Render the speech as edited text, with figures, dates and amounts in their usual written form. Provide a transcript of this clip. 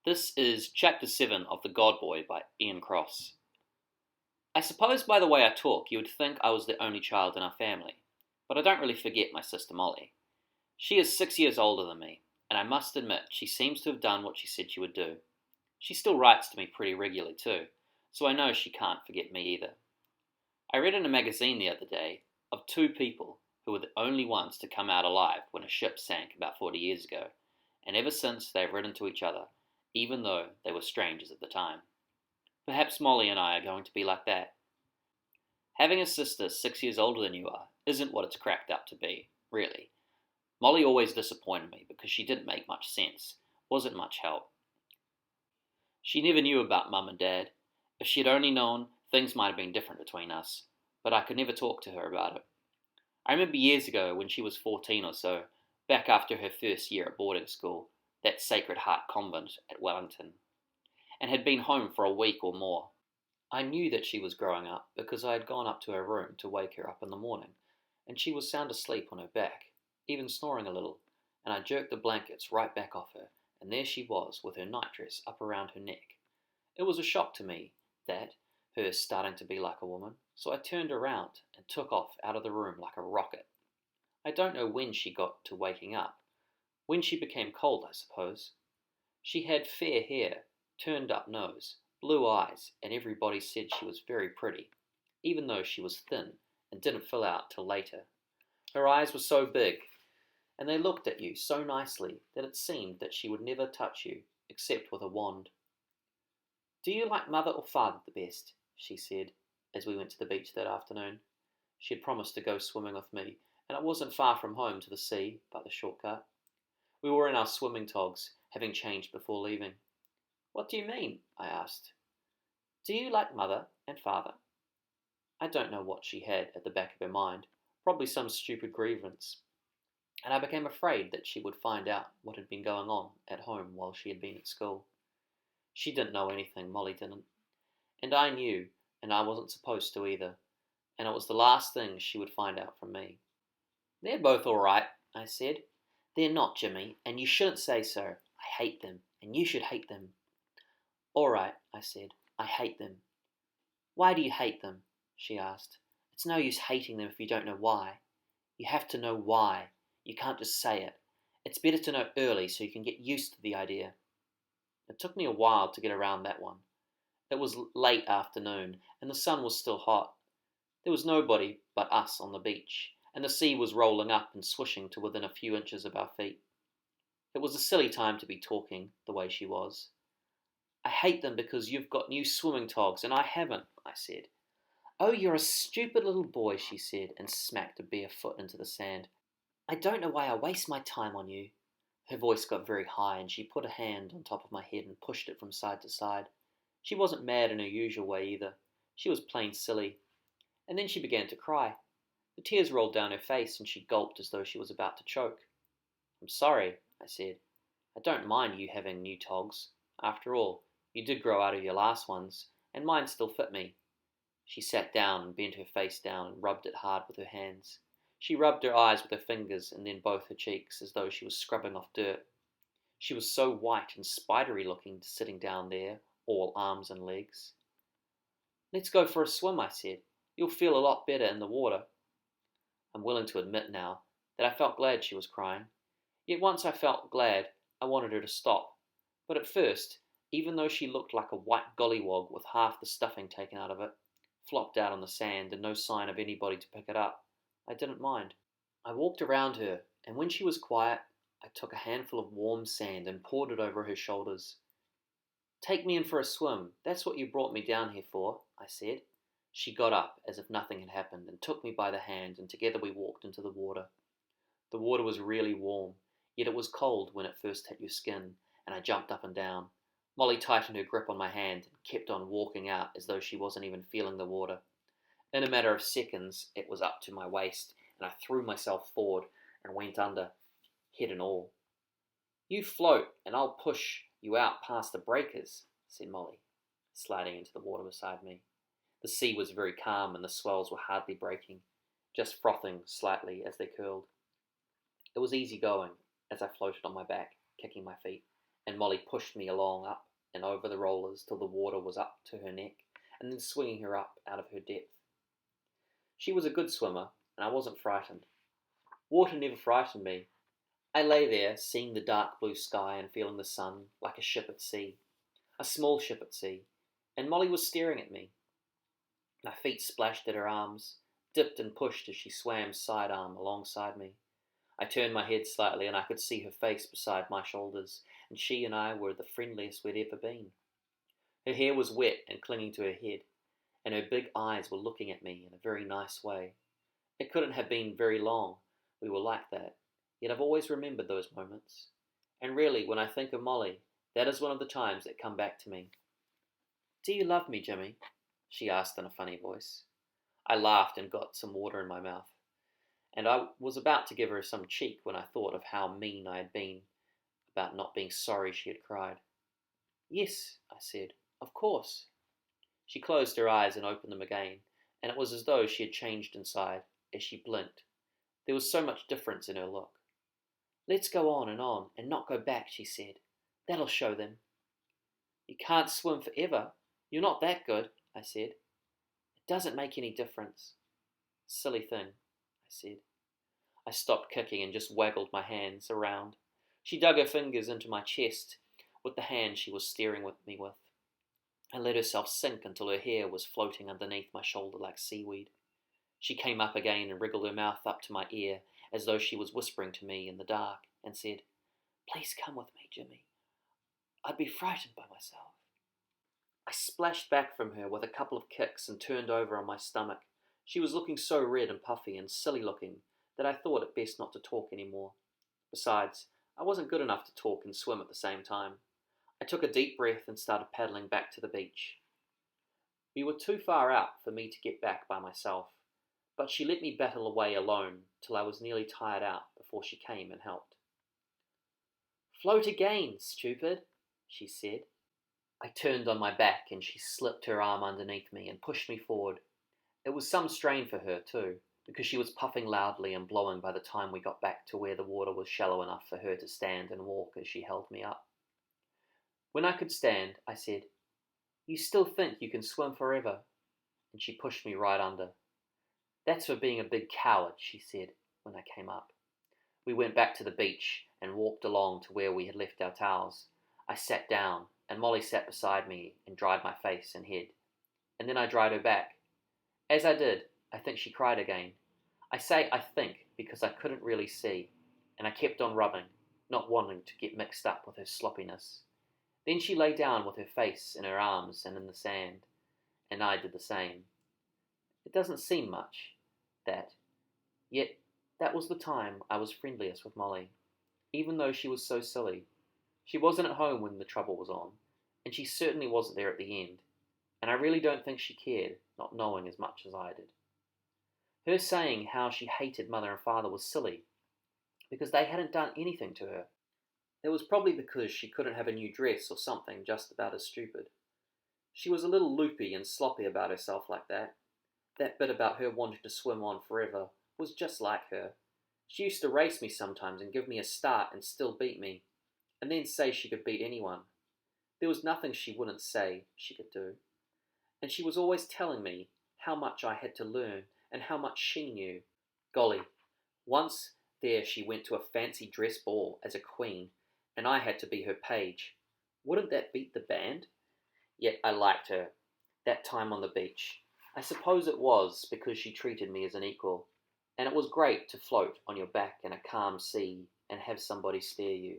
This is Chapter 7 of The God Boy by Ian Cross. I suppose by the way I talk you would think I was the only child in our family, but I don't really forget my sister Molly. She is 6 years older than me, and I must admit she seems to have done what she said she would do. She still writes to me pretty regularly too, so I know she can't forget me either. I read in a magazine the other day of two people who were the only ones to come out alive when a ship sank about 40 years ago, and ever since they have written to each other, even though they were strangers at the time. Perhaps Molly and I are going to be like that. Having a sister 6 years older than you are isn't what it's cracked up to be, really. Molly always disappointed me because she didn't make much sense, wasn't much help. She never knew about Mum and Dad. If she had only known, things might have been different between us, but I could never talk to her about it. I remember years ago when she was 14 or so, back after her first year at boarding school, that Sacred Heart Convent at Wellington, and had been home for a week or more. I knew that she was growing up because I had gone up to her room to wake her up in the morning, and she was sound asleep on her back, even snoring a little, and I jerked the blankets right back off her, and there she was with her nightdress up around her neck. It was a shock to me, that, her starting to be like a woman, so I turned around and took off out of the room like a rocket. I don't know when she got to waking up. When she became cold, I suppose. She had fair hair, turned up nose, blue eyes, and everybody said she was very pretty, even though she was thin and didn't fill out till later. Her eyes were so big, and they looked at you so nicely that it seemed that she would never touch you except with a wand. "Do you like mother or father the best?" she said, as we went to the beach that afternoon. She had promised to go swimming with me, and it wasn't far from home to the sea, by the shortcut. We were in our swimming togs, having changed before leaving. "What do you mean?" I asked. "Do you like mother and father?" I don't know what she had at the back of her mind, probably some stupid grievance, and I became afraid that she would find out what had been going on at home while she had been at school. She didn't know anything, Molly didn't, and I knew, and I wasn't supposed to either, and it was the last thing she would find out from me. "They're both all right," I said. "They're not, Jimmy, and you shouldn't say so. I hate them, and you should hate them." "All right," I said. "I hate them." "Why do you hate them?" she asked. "It's no use hating them if you don't know why. You have to know why. You can't just say it. It's better to know early so you can get used to the idea." It took me a while to get around that one. It was late afternoon, and the sun was still hot. There was nobody but us on the beach, and the sea was rolling up and swishing to within a few inches of our feet. It was a silly time to be talking the way she was. "I hate them because you've got new swimming togs and I haven't," I said. "Oh, you're a stupid little boy," she said, and smacked a bare foot into the sand. "I don't know why I waste my time on you." Her voice got very high, and she put a hand on top of my head and pushed it from side to side. She wasn't mad in her usual way either. She was plain silly. And then she began to cry. The tears rolled down her face, and she gulped as though she was about to choke. "I'm sorry," I said. "I don't mind you having new togs. After all, you did grow out of your last ones, and mine still fit me." She sat down and bent her face down and rubbed it hard with her hands. She rubbed her eyes with her fingers and then both her cheeks, as though she was scrubbing off dirt. She was so white and spidery looking sitting down there, all arms and legs. "Let's go for a swim," I said. "You'll feel a lot better in the water." I'm willing to admit now that I felt glad she was crying. Yet once I felt glad, I wanted her to stop. But at first, even though she looked like a white gollywog with half the stuffing taken out of it, flopped out on the sand and no sign of anybody to pick it up, I didn't mind. I walked around her, and when she was quiet, I took a handful of warm sand and poured it over her shoulders. "Take me in for a swim. That's what you brought me down here for," I said. She got up as if nothing had happened and took me by the hand, and together we walked into the water. The water was really warm, yet it was cold when it first hit your skin, and I jumped up and down. Molly tightened her grip on my hand and kept on walking out as though she wasn't even feeling the water. In a matter of seconds, it was up to my waist, and I threw myself forward and went under, head and all. "You float, and I'll push you out past the breakers," said Molly, sliding into the water beside me. The sea was very calm, and the swells were hardly breaking, just frothing slightly as they curled. It was easy going, as I floated on my back, kicking my feet, and Molly pushed me along up and over the rollers till the water was up to her neck, and then swinging her up out of her depth. She was a good swimmer, and I wasn't frightened. Water never frightened me. I lay there, seeing the dark blue sky and feeling the sun like a ship at sea, a small ship at sea, and Molly was staring at me. My feet splashed at her arms, dipped and pushed as she swam sidearm alongside me. I turned my head slightly and I could see her face beside my shoulders, and she and I were the friendliest we'd ever been. Her hair was wet and clinging to her head, and her big eyes were looking at me in a very nice way. It couldn't have been very long we were like that, yet I've always remembered those moments. And really, when I think of Molly, that is one of the times that come back to me. "Do you love me, Jimmy?" she asked in a funny voice. I laughed and got some water in my mouth, and I was about to give her some cheek when I thought of how mean I had been about not being sorry she had cried. "Yes," I said, "of course." She closed her eyes and opened them again, and it was as though she had changed inside as she blinked. There was so much difference in her look. "Let's go on and not go back," she said. "That'll show them." "You can't swim forever. You're not that good," I said. "It doesn't make any difference." "Silly thing," I said. I stopped kicking and just waggled my hands around. She dug her fingers into my chest with the hand she was staring at me with, and let herself sink until her hair was floating underneath my shoulder like seaweed. She came up again and wriggled her mouth up to my ear as though she was whispering to me in the dark, and said, "Please come with me, Jimmy. I'd be frightened by myself." I splashed back from her with a couple of kicks and turned over on my stomach. She was looking so red and puffy and silly looking that I thought it best not to talk any more. Besides, I wasn't good enough to talk and swim at the same time. I took a deep breath and started paddling back to the beach. We were too far out for me to get back by myself, but she let me battle away alone till I was nearly tired out before she came and helped. "Float again, stupid," she said. I turned on my back and she slipped her arm underneath me and pushed me forward. It was some strain for her too, because she was puffing loudly and blowing by the time we got back to where the water was shallow enough for her to stand and walk as she held me up. When I could stand, I said, "You still think you can swim forever?" And she pushed me right under. "That's for being a big coward," she said when I came up. We went back to the beach and walked along to where we had left our towels. I sat down, and Molly sat beside me and dried my face and head. And then I dried her back. As I did, I think she cried again. I say I think because I couldn't really see, and I kept on rubbing, not wanting to get mixed up with her sloppiness. Then she lay down with her face in her arms and in the sand, and I did the same. It doesn't seem much, that. Yet that was the time I was friendliest with Molly, even though she was so silly. She wasn't at home when the trouble was on, and she certainly wasn't there at the end, and I really don't think she cared, not knowing as much as I did. Her saying how she hated Mother and Father was silly, because they hadn't done anything to her. It was probably because she couldn't have a new dress or something just about as stupid. She was a little loopy and sloppy about herself like that. That bit about her wanting to swim on forever was just like her. She used to race me sometimes and give me a start and still beat me, and then say she could beat anyone. There was nothing she wouldn't say she could do. And she was always telling me how much I had to learn and how much she knew. Golly, once there she went to a fancy dress ball as a queen, and I had to be her page. Wouldn't that beat the band? Yet I liked her, that time on the beach. I suppose it was because she treated me as an equal, and it was great to float on your back in a calm sea and have somebody steer you.